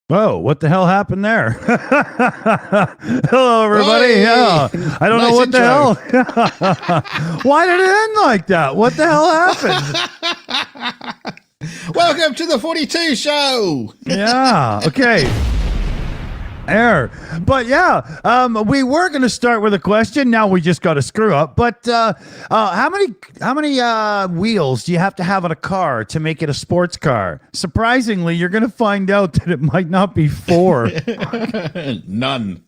Whoa, what the hell happened there? Hello, everybody. Hey, yeah. I don't know what intro. the hell. Why did it end like that? What the hell happened? Welcome to the 42 show. Yeah. Okay. Air. But yeah, we were going to start with a question. Now we just got a screw up. But how many wheels do you have to have on a car to make it a sports car? Surprisingly, you're going to find out that it might not be 4. None.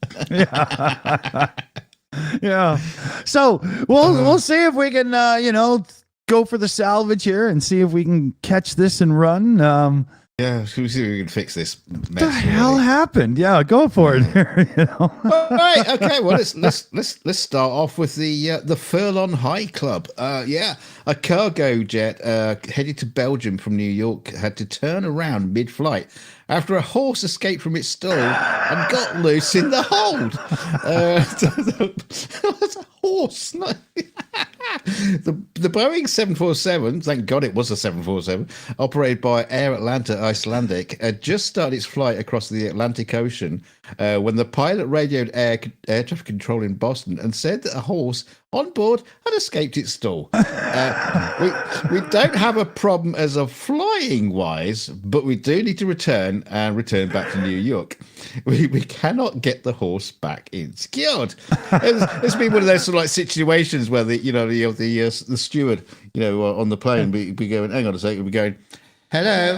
Yeah. So we'll see if we can go for the salvage here and see if we can catch this and run. Yeah, see if we can fix this mess. What the hell happened? Yeah, go for it. All right, okay. Well, let's start off with the Furon High Club. A cargo jet headed to Belgium from New York had to turn around mid-flight after a horse escaped from its stall and got loose in the hold. That's a horse. The Boeing 747, thank God it was a 747, operated by Air Atlanta Icelandic, had just started its flight across the Atlantic Ocean when the pilot radioed air traffic control in Boston and said that a horse on board had escaped its stall. We don't have a problem as of flying wise, but we do need to return back to New York. We cannot get the horse back in secured. It's been one of those sort of like situations where the steward on the plane be going, hang on a second, be going, hello.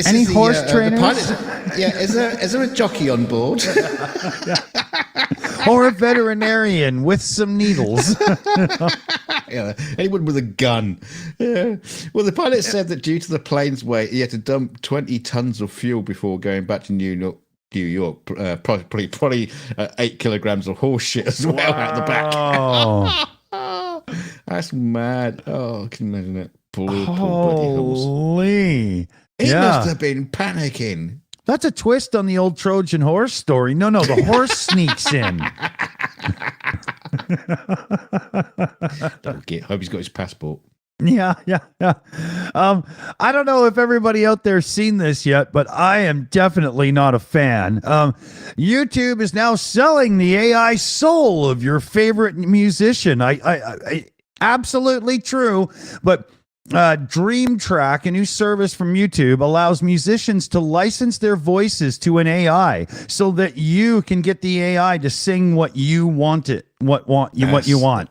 Any horse trainers? Is there a jockey on board? Or a veterinarian with some needles? Anyone with a gun. Yeah. Well, the pilot said that due to the plane's weight, he had to dump 20 tons of fuel before going back to New York. Probably 8 kilograms of horse shit as well out the back. That's mad. Oh, can you imagine it? Poor bloody horse. Holy. He must have been panicking. That's a twist on the old Trojan horse story. No, the horse sneaks in. Hope he's got his passport. Yeah. I don't know if everybody out there's seen this yet, but I am definitely not a fan. YouTube is now selling the AI soul of your favorite musician. I absolutely true, but Dreamtrack, a new service from YouTube, allows musicians to license their voices to an AI so that you can get the AI to sing what you want what you want.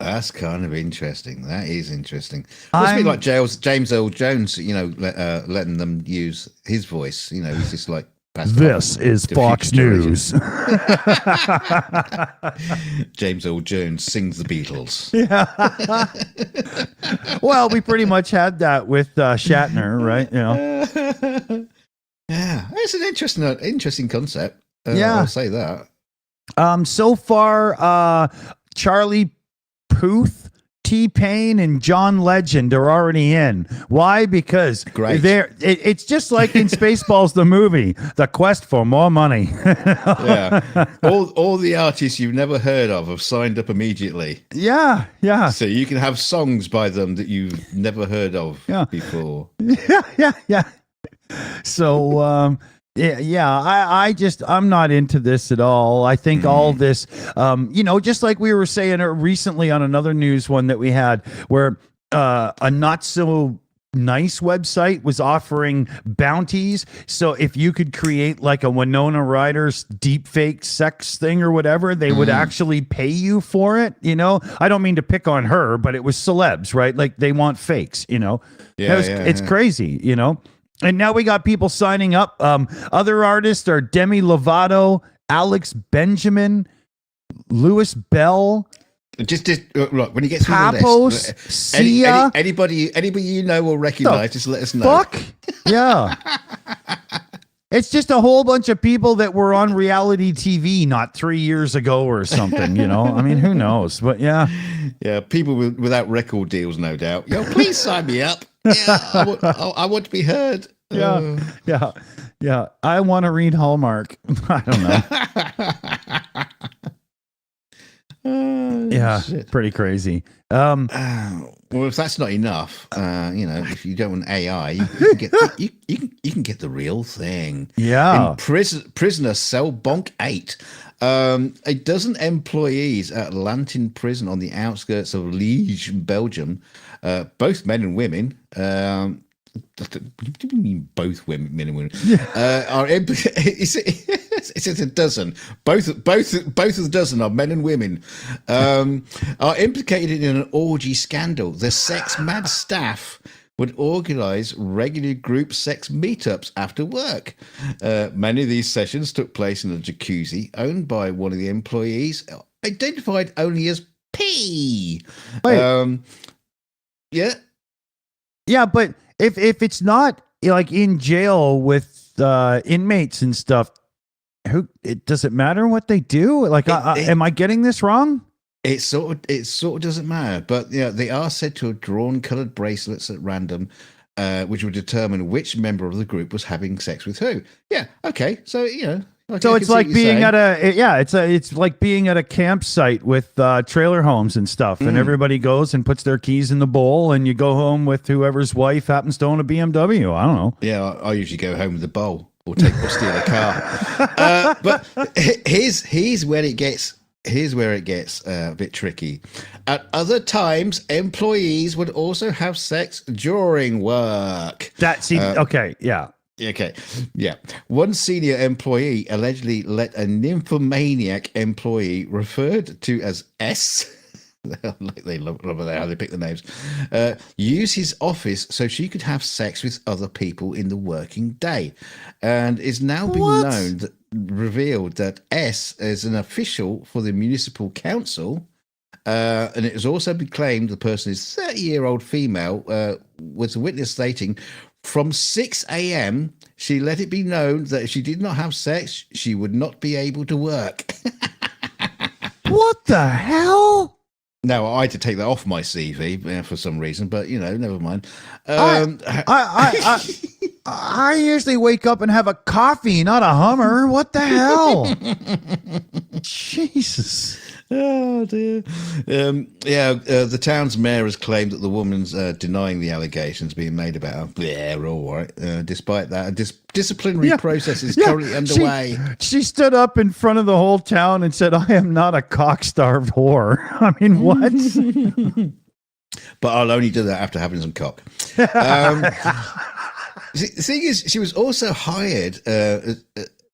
That's kind of interesting. That is interesting. Must be like James Earl Jones, letting them use his voice. He's just like, this is Fox News. James Earl Jones sings the Beatles. Yeah. Well, we pretty much had that with Shatner, right? Yeah, it's an interesting concept. Yeah, I'll say that. So far, Charlie Puth, T-Pain, and John Legend are already in. Why? Because it's just like in Spaceballs, the movie, the quest for more money. Yeah. All the artists you've never heard of have signed up immediately. Yeah. So you can have songs by them that you've never heard of before. Yeah. So, I'm not into this at all. I think all this, just like we were saying recently on another news one that we had, where a not so nice website was offering bounties. So if you could create like a Winona Ryder's deep fake sex thing or whatever, they would actually pay you for it. I don't mean to pick on her, but it was celebs, right? Like they want fakes, it's crazy, And now we got people signing up. Other artists are Demi Lovato, Alex Benjamin, Louis Bell. Just look, when you get through Papos, the list, Sia. anybody you know or recognize, just let us know. Fuck yeah. It's just a whole bunch of people that were on reality TV not 3 years ago or something, I mean, who knows? But yeah. Yeah, people without record deals, no doubt. Please sign me up. Yeah, I want to be heard. Yeah. I want to read Hallmark. I don't know. Yeah, shit. pretty crazy. Well, if that's not enough, if you don't want AI, you can get the real thing. Yeah. In prisoner cell bonk 8, a dozen employees at Lantin prison on the outskirts of Liège, Belgium, both men and women. What do you mean both men and women? Are it says a dozen. Both of the dozen are men and women. Are implicated in an orgy scandal. The sex mad staff would organise regular group sex meetups after work. Many of these sessions took place in a jacuzzi owned by one of the employees, identified only as P. Wait. Yeah. Yeah, but if it's not like in jail with inmates and stuff, does it matter what they do? Like, am I getting this wrong? It sort of doesn't matter, but they are said to have drawn coloured bracelets at random, which would determine which member of the group was having sex with who. Yeah, okay, so So it's like being at it's like being at a campsite with trailer homes and stuff, and everybody goes and puts their keys in the bowl, and you go home with whoever's wife happens to own a BMW. I don't know. Yeah, I usually go home with the bowl or steal a car. But here's where it gets. Here's where it gets a bit tricky. At other times, employees would also have sex during work. Okay, yeah. Okay, yeah. One senior employee allegedly let a nymphomaniac employee, referred to as S, they love how they pick the names, use his office so she could have sex with other people in the working day, and is now being revealed that S is an official for the municipal council. And it has also been claimed the person is 30-year-old female, with a witness stating, from 6 a.m., she let it be known that if she did not have sex, she would not be able to work. What the hell? Now, I had to take that off my CV for some reason, but, never mind. I usually wake up and have a coffee, not a Hummer. What the hell? Jesus. Oh, dear. The town's mayor has claimed that the woman's denying the allegations being made about her. Yeah, all right. Despite that, a disciplinary process is currently underway. She stood up in front of the whole town and said, I am not a cock-starved whore. I mean, what? But I'll only do that after having some cock. The thing is, she was also hired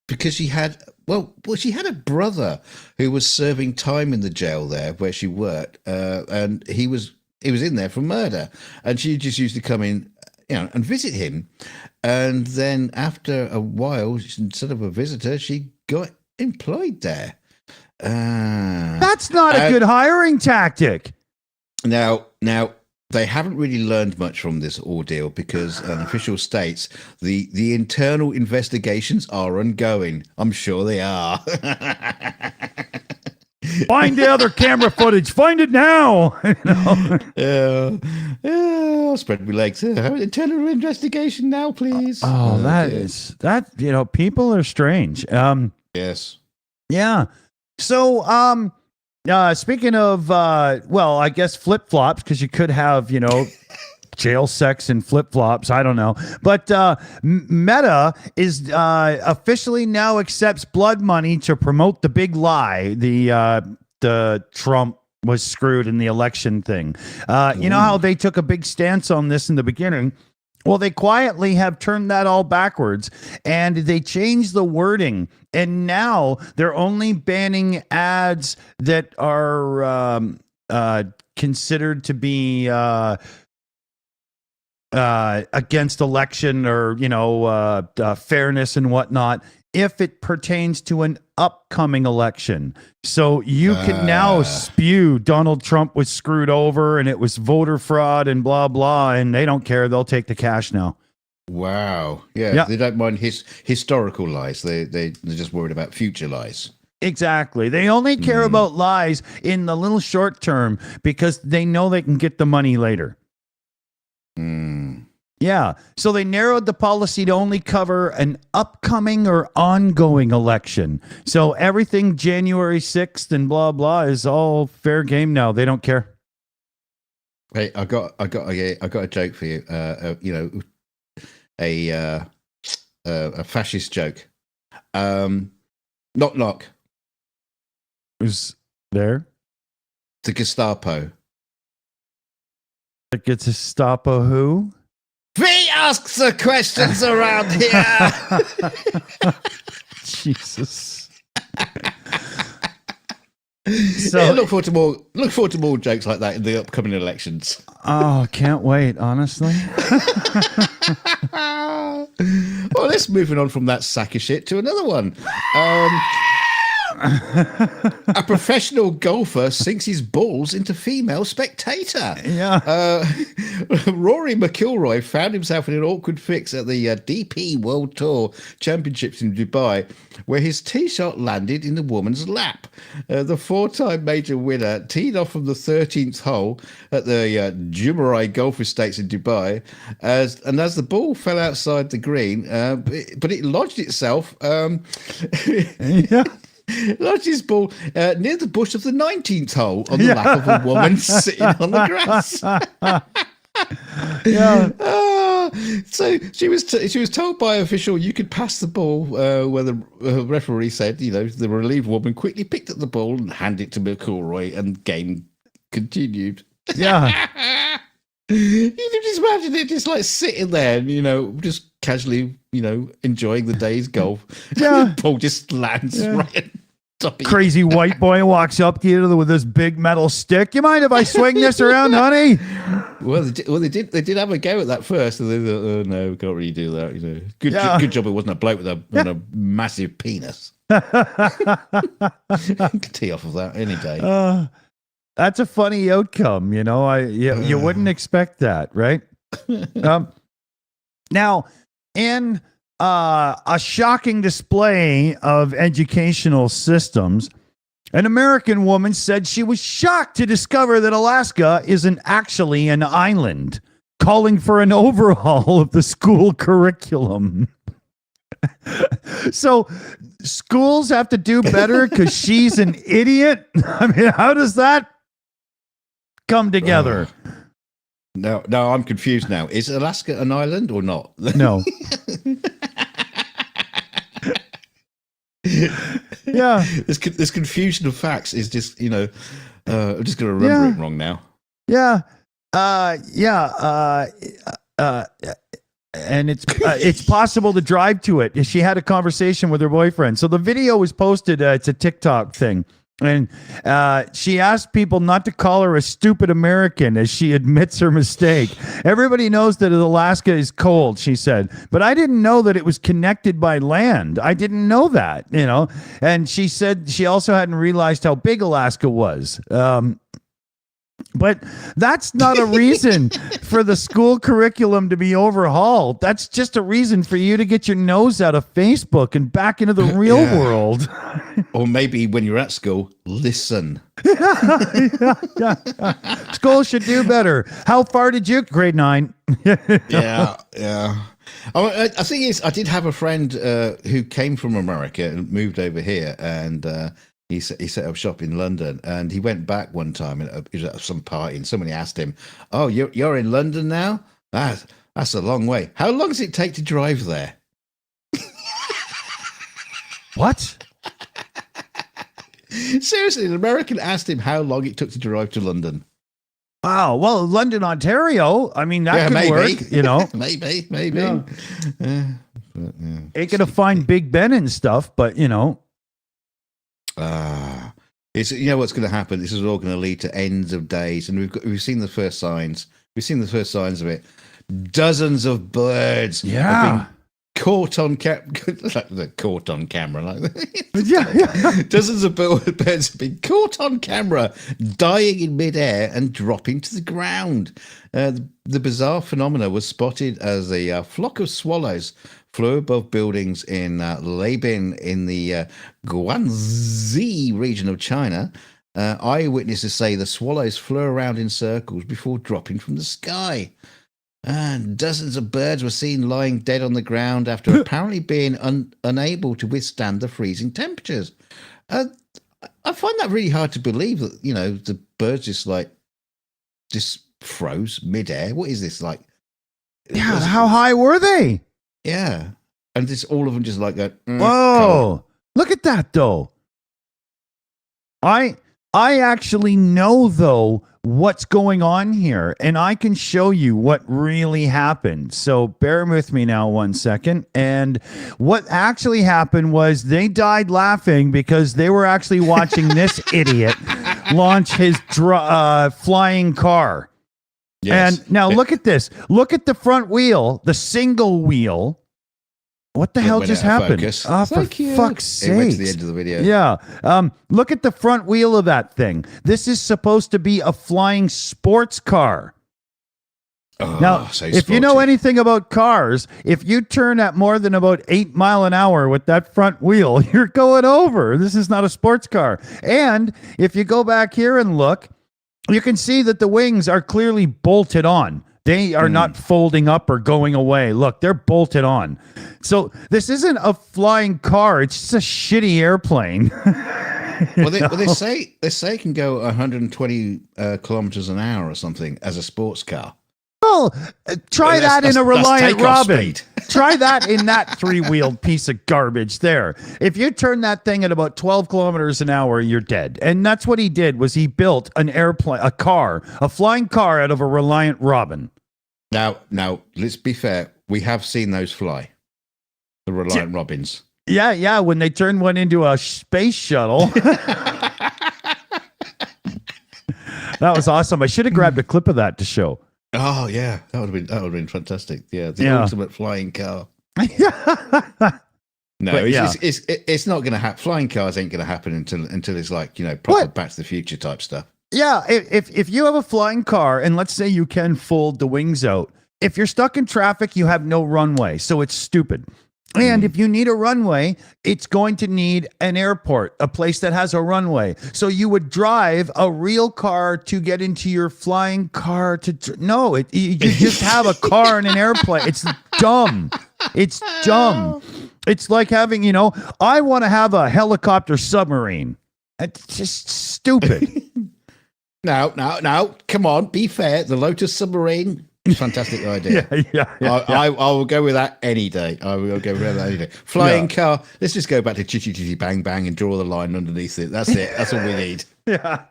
because she had a brother who was serving time in the jail there where she worked, and he was in there for murder, and she just used to come in, and visit him, and then after a while, instead of a visitor, she got employed there. That's not a good hiring tactic. Now. They haven't really learned much from this ordeal because an official states the internal investigations are ongoing. I'm sure they are. Find the other camera footage. Find it now. I'll spread my legs. Internal investigation now, please. That people are strange. Yes. Yeah. So, speaking of, I guess flip-flops, because you could have, jail sex and flip-flops. I don't know. But Meta is officially now accepts blood money to promote the big lie, the Trump was screwed in the election thing. You know how they took a big stance on this in the beginning? Well, they quietly have turned that all backwards, and they changed the wording. And now they're only banning ads that are considered to be against election or, fairness and whatnot, if it pertains to an upcoming election. So you can now spew Donald Trump was screwed over and it was voter fraud and blah, blah, and they don't care. They'll take the cash now. Wow. Yeah. They don't mind historical lies. They're just worried about future lies. Exactly. They only care about lies in the little short term because they know they can get the money later. Yeah. So they narrowed the policy to only cover an upcoming or ongoing election. So everything January 6th and blah, blah is all fair game now. They don't care. Hey, I got a joke for you. A fascist joke. Knock knock. Who's there? The Gestapo. It gets a stop a who? We ask the questions around here. Jesus. So yeah, look forward to more jokes like that in the upcoming elections. Oh, can't wait, honestly. Well, let's moving on from that sack of shit to another one. A professional golfer sinks his balls into female spectator. Yeah. Rory McIlroy found himself in an awkward fix at the DP World Tour Championships in Dubai, where his tee shot landed in the woman's lap. The four-time major winner teed off from the 13th hole at the Jumeirah Golf Estates in Dubai, as the ball fell outside the green, but it lodged itself. Yeah. Lodged his ball near the bush of the 19th hole on the lap of a woman sitting on the grass. Yeah. So she was told by an official you could pass the ball, where the referee said, the relieved woman quickly picked up the ball and handed it to McIlroy, and game continued. Yeah. You can just imagine it just like sitting there and, just casually, enjoying the day's golf. Yeah. The ball just lands right on top of you. Crazy white boy walks up to you with this big metal stick. You mind if I swing this around, honey? Well, they did have a go at that first, and they thought, oh no, we can't really do that. Good job it wasn't a bloke with a massive penis. Tee off of that any day. That's a funny outcome, you wouldn't expect that, right? Now, in a shocking display of educational systems, an American woman said she was shocked to discover that Alaska isn't actually an island, calling for an overhaul of the school curriculum. So schools have to do better because she's an idiot? I mean, how does that come together? No, I'm confused now. Is Alaska an island or not? No. Yeah. This confusion of facts is just, I'm just going to remember it wrong now. Yeah. And it's possible to drive to it. She had a conversation with her boyfriend. So the video was posted. It's a TikTok thing. And she asked people not to call her a stupid American as she admits her mistake. Everybody knows that Alaska is cold, she said, but I didn't know that it was connected by land. I didn't know that, And she said she also hadn't realized how big Alaska was. But that's not a reason for the school curriculum to be overhauled. That's just a reason for you to get your nose out of Facebook and back into the real world. Or maybe when you're at school, listen. Yeah. School should do better. How far did you? Grade 9. Yeah. I think I did have a friend who came from America and moved over here, and he set up shop in London, and he went back one time and he was at some party, and somebody asked him, "Oh, you're in London now? That's a long way. How long does it take to drive there?" What? Seriously, an American asked him how long it took to drive to London. Wow. Well, London, Ontario. I mean, that could work. Maybe. Yeah. Ain't gonna find Big Ben and stuff, but it's what's going to happen. This is all going to lead to ends of days, and we've seen the first signs. We've seen the first signs of it. Dozens of birds have been caught on caught on camera. Dozens of birds have been caught on camera, dying in midair and dropping to the ground. The bizarre phenomena was spotted as a flock of swallows flew above buildings in Leibin in the Guangxi region of China. Eyewitnesses say the swallows flew around in circles before dropping from the sky. And dozens of birds were seen lying dead on the ground after apparently being unable to withstand the freezing temperatures. Uh, I find that really hard to believe that, the birds just froze midair. What is this like? Yeah, how high were they? Yeah. And just all of them just like that. Whoa. Look at that though. I actually know though what's going on here, and I can show you what really happened. So bear with me now 1 second. And what actually happened was they died laughing because they were actually watching this idiot launch his flying car. Yes. And now look at this. Look at the front wheel, the single wheel. What the hell just happened? Oh, for fuck's sake. It went to the end of the video. Yeah. Look at the front wheel of that thing. This is supposed to be a flying sports car. Oh, now, so if you know anything about cars, if you turn at more than about 8 miles an hour with that front wheel, you're going over. This is not a sports car. And if you go back here and look, you can see that the wings are clearly bolted on. They are not folding up or going away. Look, they're bolted on. So this isn't a flying car. It's just a shitty airplane. Well, they say it can go 120 kilometers an hour or something as a sports car. Well, try that in a Reliant Robin. Speed. Try that in that three-wheeled piece of garbage there. If you turn that thing at about 12 kilometers an hour, you're dead. And that's what he did, was he built an airplane, a flying car out of a Reliant Robin. Now, let's be fair. We have seen those fly, the Reliant Robins. Yeah, when they turned one into a space shuttle. That was awesome. I should have grabbed a clip of that to show. Oh yeah, that would have been fantastic. Yeah, the ultimate flying car. No, it's not going to happen. Flying cars ain't going to happen until it's like proper Back to the Future type stuff. Yeah, if you have a flying car and let's say you can fold the wings out, if you're stuck in traffic, you have no runway, so it's stupid. And if you need a runway, it's going to need an airport, a place that has a runway. So you would drive a real car to get into your flying car you just have a car and an airplane. It's dumb. It's dumb. It's like having, I want to have a helicopter submarine. It's just stupid. Now, come on, be fair. The Lotus submarine. Fantastic idea. Yeah. I will go with that any day. I will go with that any day. Flying car. Let's just go back to chitty chitty bang bang and draw the line underneath it. That's it. That's all we need. Yeah.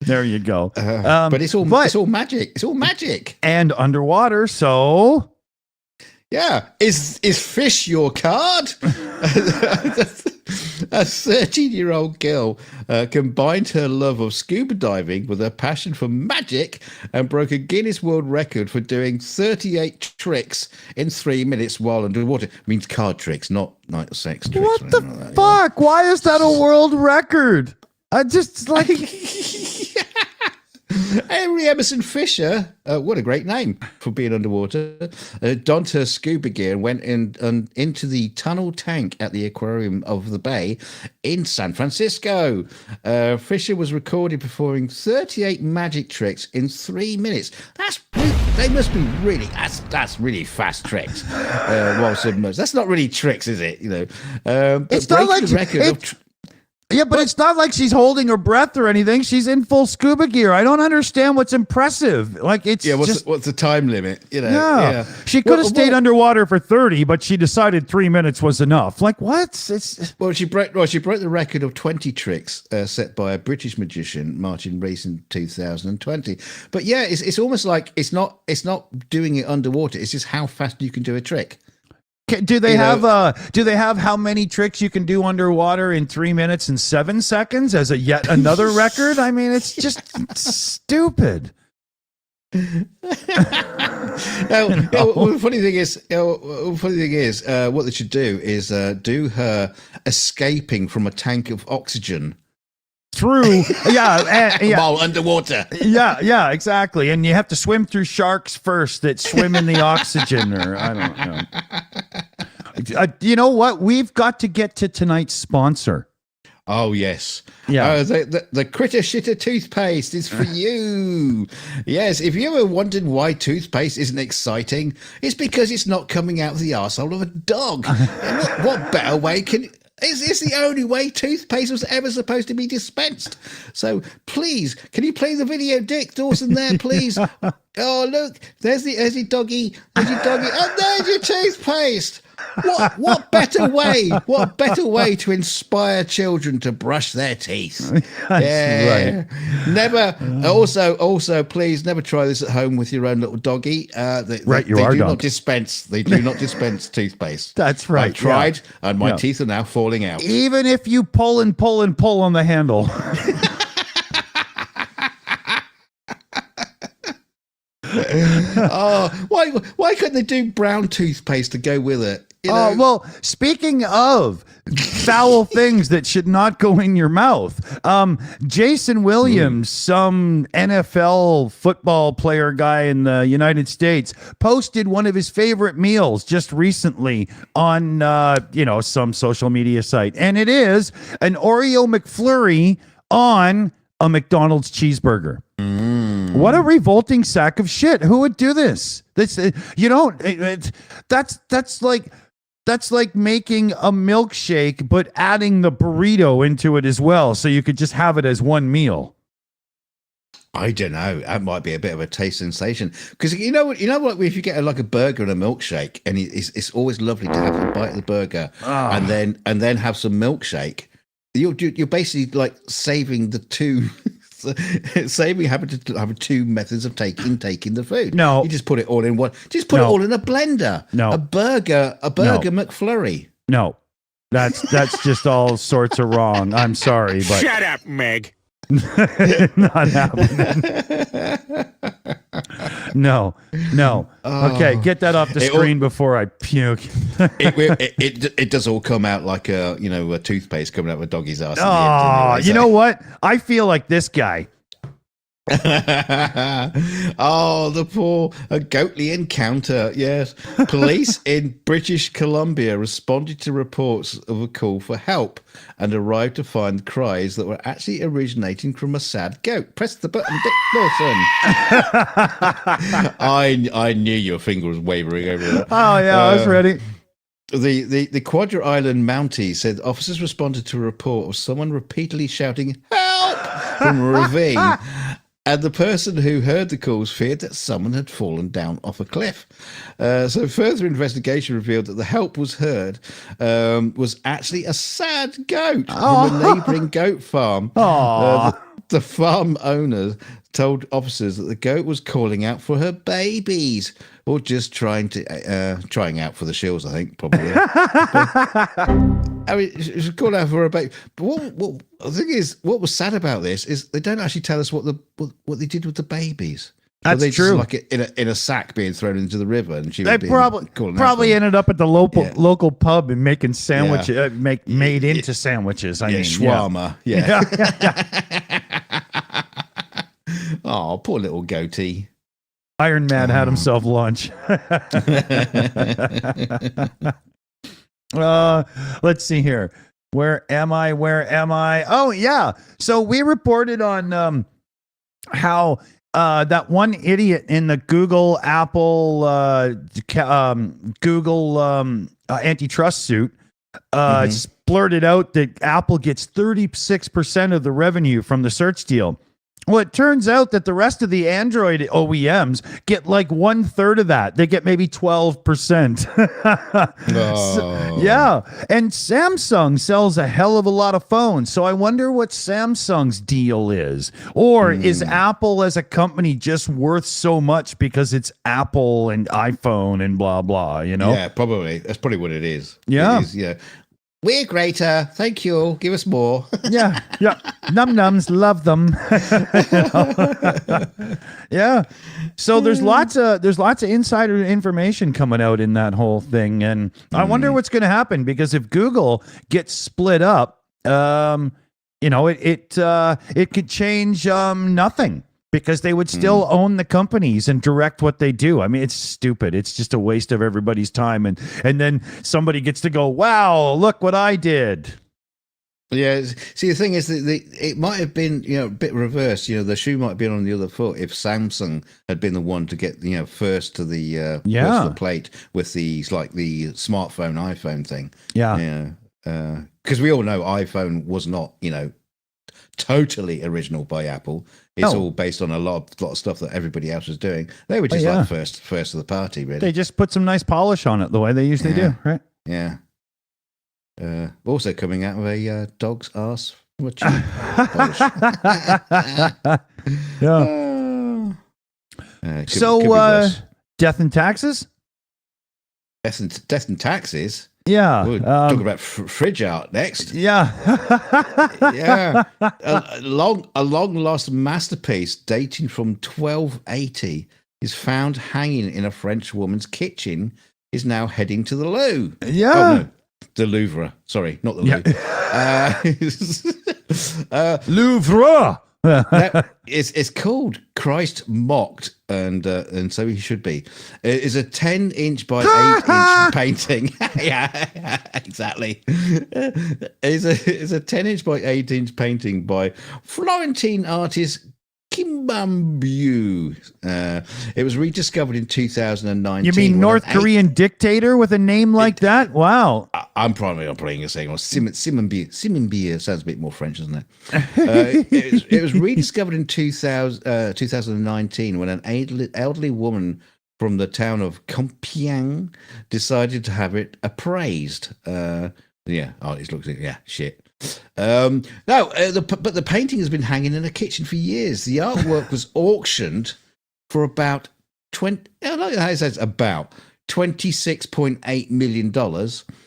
There you go. But it's all magic. It's all magic. And underwater. So. Yeah. Is fish your card? A 13-year-old girl combined her love of scuba diving with her passion for magic and broke a Guinness World Record for doing 38 tricks in 3 minutes while underwater. It means card tricks, not night sex tricks. What the fuck? Yeah. Why is that a world record? I just like... Henry Emerson Fisher, what a great name for being underwater, donned her scuba gear and went into the tunnel tank at the aquarium of the bay in San Francisco. Fisher was recorded performing 38 magic tricks in 3 minutes. They must be really, that's really fast tricks while submerged. That's not really tricks, is it? It's not like the record Yeah, but it's not like she's holding her breath or anything. She's in full scuba gear. I don't understand what's impressive. Like it's what's the time limit? Yeah. She could have stayed underwater for 30, but she decided 3 minutes was enough. Like what? She broke the record of 20 tricks set by a British magician, Martin Rees, in 2020. But yeah, it's almost like it's not doing it underwater. It's just how fast you can do a trick. Do they have how many tricks you can do underwater in 3 minutes and 7 seconds as yet another record? I mean, it's just stupid. The funny thing is, what they should do is do her escaping from a tank of oxygen. While underwater. Yeah, exactly. And you have to swim through sharks first that swim in the oxygen, or I don't know. You know what? We've got to get to tonight's sponsor. Oh yes, Yeah. the critter shitter toothpaste is for you. Yes, if you ever wondered why toothpaste isn't exciting, it's because it's not coming out of the arsehole of a dog. And what better way can? It's the only way toothpaste was ever supposed to be dispensed. So please, can you play the video, Dick Dawson? There, please. Oh look, there's the doggy. There's your doggy, and there's your toothpaste. What better way? What better way to inspire children to brush their teeth? That's right. Never. Also, please never try this at home with your own little doggy. They do not dispense. They do not dispense toothpaste. That's right. I tried, and my teeth are now falling out. Even if you pull and pull and pull on the handle. Why couldn't they do brown toothpaste to go with it? Oh, well, speaking of foul things that should not go in your mouth, Jason Williams, some NFL football player guy in the United States, posted one of his favorite meals just recently on, some social media site. And it is an Oreo McFlurry on a McDonald's cheeseburger. What a revolting sack of shit. Who would do this? That's like making a milkshake, but adding the burrito into it as well. So you could just have it as one meal. I don't know. That might be a bit of a taste sensation, because you know what? If you get a burger and a milkshake, and it's always lovely to have a bite of the burger and then have some milkshake. You're basically like saving the two. Saving having to have two methods of taking the food. No, you just put it all in one. Just put it all in a blender. No, a burger McFlurry. No, that's just all sorts of wrong. I'm sorry, but shut up, Meg. Not happening. No. Okay, get that off the screen before I puke. it does all come out like a toothpaste coming out of a doggy's ass. Oh, you know what? I feel like this guy. Oh, the poor goatly encounter. Yes, police in British Columbia responded to reports of a call for help and arrived to find cries that were actually originating from a sad goat. Press the button, Dick Dawson. I knew your finger was wavering over there. Oh yeah, I was ready. The Quadra Island Mountie said officers responded to a report of someone repeatedly shouting "help" from a ravine. And the person who heard the calls feared that someone had fallen down off a cliff. So further investigation revealed that the help was heard was actually a sad goat from a neighbouring goat farm. The farm owner told officers that the goat was calling out for her babies, or just trying out for the Shills, I think, probably. I mean, she was calling out for her baby. But what the thing is, what was sad about this is they don't actually tell us what they did with the babies. That's they true. Just like in a sack being thrown into the river, and she they probably ended up at the local pub and making sandwiches, made into sandwiches. I mean, shawarma. Yeah. Oh, poor little goatee. Iron Man had himself lunch. Let's see here. Where am I? Oh, yeah. So we reported on how that one idiot in the Google antitrust suit blurted out that Apple gets 36% of the revenue from the search deal. Well, it turns out that the rest of the Android OEMs get like 1/3 of that. They get maybe 12%. Yeah. And Samsung sells a hell of a lot of phones. So I wonder what Samsung's deal is. Or is Apple as a company just worth so much because it's Apple and iPhone and blah, blah, Yeah, probably. That's probably what it is. Yeah. It is, yeah. We're greater. Thank you. Give us more. Yeah. Num-nums, love them. Yeah. So there's lots of insider information coming out in that whole thing, and I wonder what's going to happen, because if Google gets split up, it could change nothing. Because they would still own the companies and direct what they do. I mean, it's stupid. It's just a waste of everybody's time. And then somebody gets to go, wow, look what I did. Yeah. See, the thing is that it might have been, a bit reversed. The shoe might have been on the other foot if Samsung had been the one to get, first to the first to the plate with the smartphone iPhone thing. Yeah. Yeah. Because we all know iPhone was not, totally original by Apple. It's all based on a lot of stuff that everybody else was doing. They were just like first of the party, really. They just put some nice polish on it the way they usually do, right? Yeah. Also coming out of a dog's ass from a tube polish. Yeah. Could So, be worse. death and taxes? Death and taxes. Yeah. We'll talk about fridge art next. Yeah. Yeah. A long lost masterpiece dating from 1280 is found hanging in a French woman's kitchen. Is now heading to the Louvre. Yeah. Oh, no. The Louvre. Sorry, not the Louvre. Louvre. It's called Christ Mocked, and so he should be. It is a 10-inch by 8-inch painting. Yeah, exactly. It's a 10-inch by 8-inch painting by Florentine artist Kimbambu. It was rediscovered in 2019. You mean North Korean dictator with a name like that? Wow. I'm probably playing a saying. Simonbier sounds a bit more French, doesn't it? It was rediscovered in 2019 when an elderly woman from the town of Compiègne decided to have it appraised. Artist looks at it. Yeah, shit. But the painting has been hanging in a kitchen for years. The artwork was auctioned for about $26.8 million.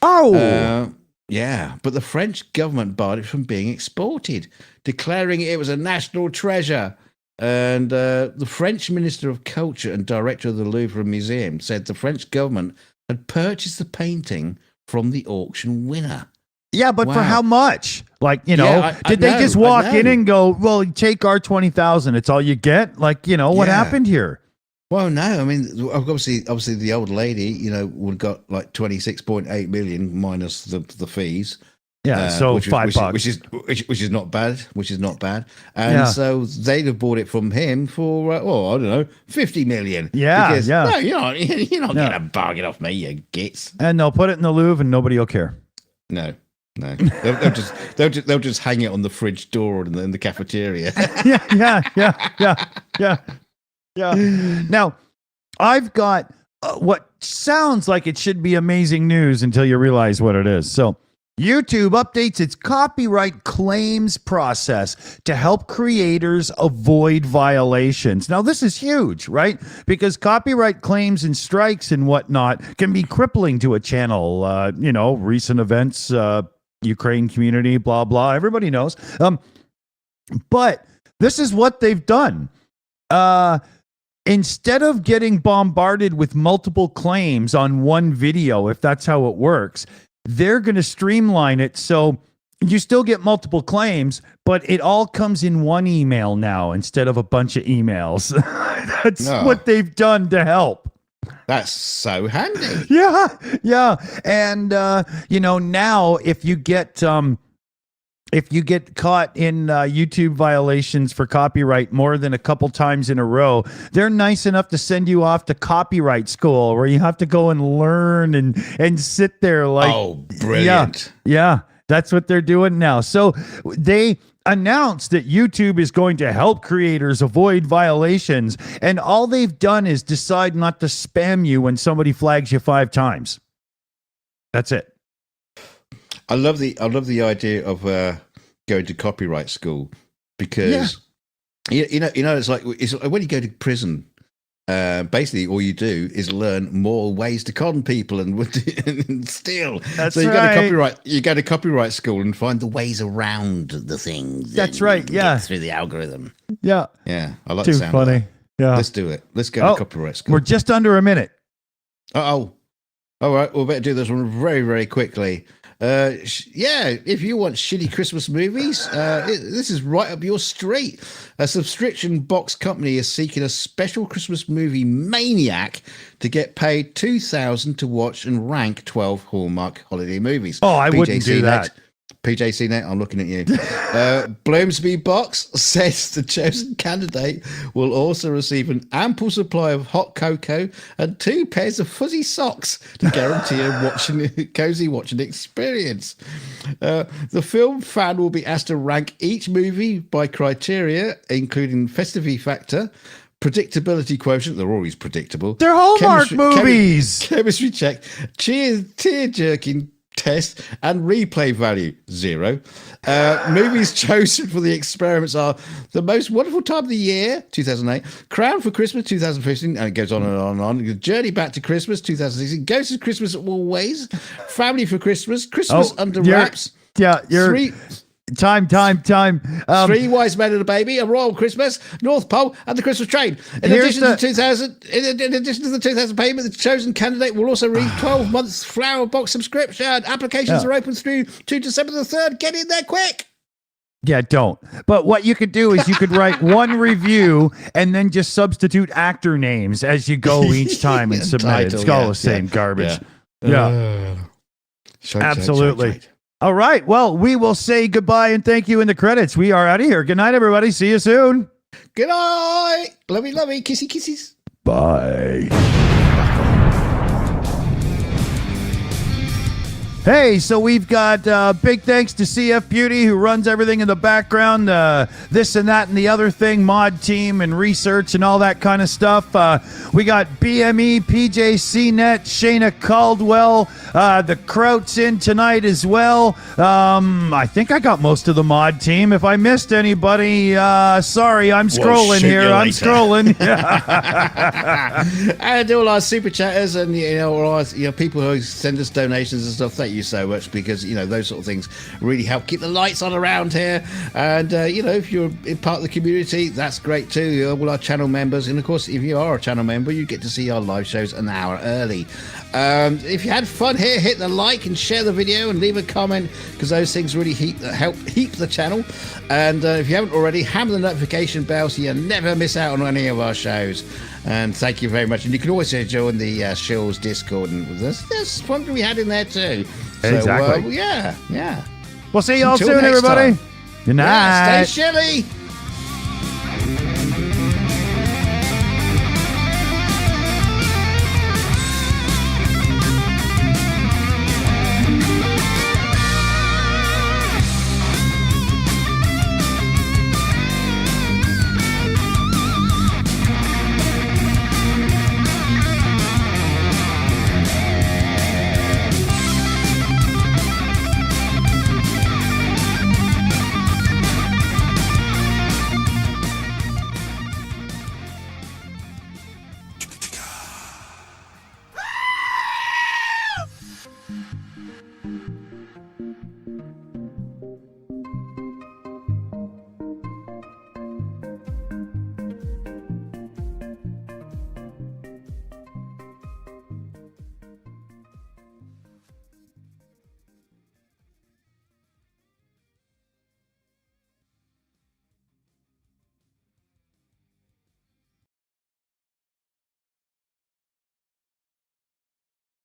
Oh, yeah. But the French government barred it from being exported, declaring it was a national treasure. And the French Minister of Culture and Director of the Louvre Museum said the French government had purchased the painting from the auction winner. yeah, but for how much? Like, did I they know, just walk in and go, well, take our 20,000. It's all you get? Like, what happened here? Well, no, I mean, obviously, the old lady, would have got like 26.8 million minus the fees. Yeah, so $5, which is not bad. And so they'd have bought it from him for I don't know, 50 million. Yeah, because, yeah. No, you're not getting a bargain off me, you gits. And they'll put it in the Louvre, and nobody will care. No. They'll just hang it on the fridge door in the cafeteria. Yeah. Now, I've got what sounds like it should be amazing news until you realize what it is. So, YouTube updates its copyright claims process to help creators avoid violations. Now, this is huge, right? Because copyright claims and strikes and whatnot can be crippling to a channel. Recent events, Ukraine community, blah, blah. Everybody knows. But this is what they've done. Instead of getting bombarded with multiple claims on one video, if that's how it works, they're going to streamline it so you still get multiple claims, but it all comes in one email now instead of a bunch of emails. That's what they've done to help. That's so handy. Yeah. And, now if you get caught in YouTube violations for copyright more than a couple times in a row, they're nice enough to send you off to copyright school where you have to go and learn and sit there like, oh, brilliant. Yeah, that's what they're doing now. So they announced that YouTube is going to help creators avoid violations, and all they've done is decide not to spam you when somebody flags you 5 times. That's it. I love the idea of going to copyright school because it's like when you go to prison. Basically, all you do is learn more ways to con people and steal. That's so you right. You go to copyright school and find the ways around the things. That's right. Yeah, through the algorithm. Yeah. I like Too the sound funny. of that. Yeah, let's do it. Let's go to copyright school. We're just under a minute. All right, we'll better do this one very, very quickly. If you want shitty Christmas movies, this is right up your street. A subscription box company is seeking a special Christmas movie Maniac to get paid $2,000 to watch and rank 12 Hallmark holiday movies. Oh, I wouldn't do that. PJCnet, I'm looking at you. Bloomsbury Box says the chosen candidate will also receive an ample supply of hot cocoa and 2 pairs of fuzzy socks to guarantee a cozy watching experience. The film fan will be asked to rank each movie by criteria, including festivity factor, predictability quotient, they're always predictable. They're Hallmark movies. Chemistry check, tear-jerking test, and replay value 0. Movies chosen for the experiments are The Most Wonderful Time of the Year 2008, Crown for Christmas 2015, and it goes on and on and on. Journey Back to Christmas 2016, Ghost of Christmas Always, Family for Christmas, Christmas Under Wraps. Time. 3 Wise Men and a Baby, A Royal Christmas, North Pole, and The Christmas Train. In addition to the 2000 payment, the chosen candidate will also read 12 months flower box subscription. Applications are open through to December the 3rd. Get in there quick. Yeah, don't. But what you could do is you could write one review and then just substitute actor names as you go each time and submit it. It's all the same garbage. Yeah. Absolutely. All right. Well, we will say goodbye and thank you in the credits. We are out of here. Good night, everybody. See you soon. Good night. Lovey, kissy, kisses. Bye. Hey, so we've got big thanks to CF Beauty, who runs everything in the background, this and that and the other thing, mod team and research and all that kind of stuff. We got BME, PJCnet, Shayna Caldwell, the Krauts in tonight as well. I think I got most of the mod team. If I missed anybody, sorry, I'm scrolling here. I'm scrolling. And all our super chatters and all our people who send us donations and stuff. Thank you so much, because those sort of things really help keep the lights on around here. And if you're part of the community, that's great too. All our channel members, and of course, if you are a channel member, you get to see our live shows an hour early. If you had fun here, hit the like and share the video and leave a comment, because those things really help heat the channel. And if you haven't already, hammer the notification bell so you never miss out on any of our shows. And thank you very much. And you can always join the Shills Discord, and there's fun to be had in there too. So, exactly. Yeah. We'll see you all soon, everybody. Time. Good night. Stay chilly.